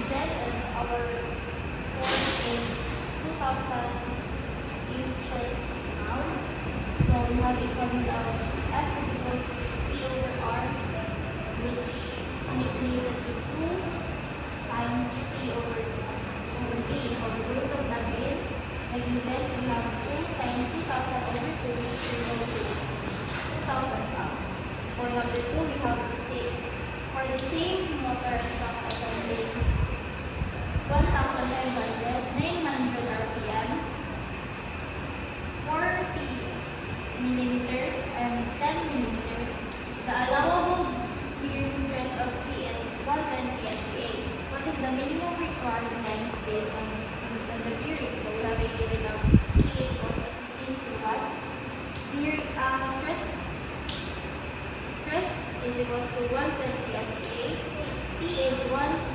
inches and our force is 2,000 inches pound. So we have a formula of F is equals to P over R, which manipulated to 2 times P over A. So the root of the base, naging this, we have 2 times 2,000 over 2, which is equal to 2,000 pounds. For number 2, we have the same. For the same motor and shaft assembly, 1,500, 900 RPM, 40 millimeter, and 10 millimeter. The allowable bearing stress of T is 120 MPa. What is the minimum required length based on the bearing? So we have a given of T is equals to 15 kilowatts. Stress is equals to 120 MPa. T is 1